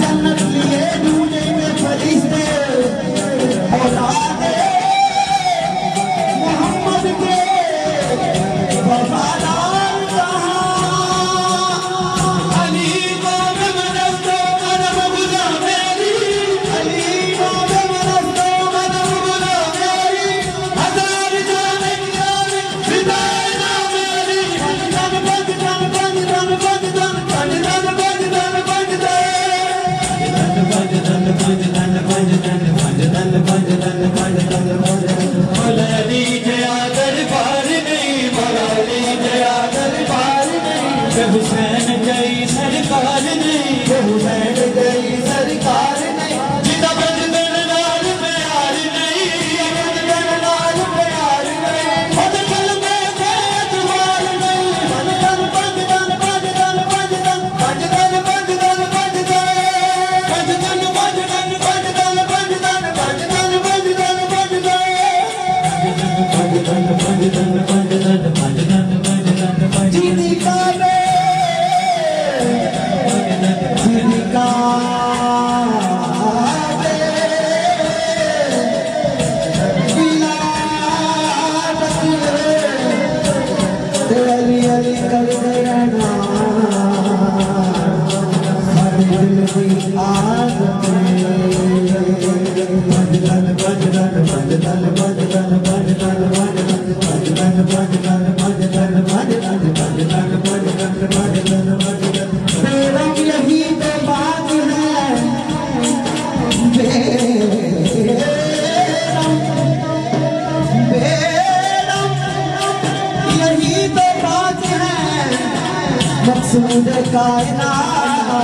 जन्नत लिए ढूंढेंगे फरिश्ते औलादे मोहम्मद के वफादार अली बाब मनस्तो मनम गुदा मेरी अली बाब मनस्तो मनम गुदा मेरी हजार जाने फिदाए ना मेरी हुसैन गई सरकार नहीं, हुसैन गई सरकार नहीं, जिदा बजदन लाल प्यार नहीं, बजदन लाल प्यार नहीं, बजदन में एतबार नहीं, बजदन बजदन बजदन बजदन बजदन बजदन बजदन बजदन बजदन बजदन बजदन बजदन बजदन जीनी काले जीनी काले विलादत तेरी अली कर देना हर दिल की आदत बजदन बजदन बजदन बजदन बजदन बजदन बेरम यही तो बात है बेरम यही तो बात है मकसूद कायनात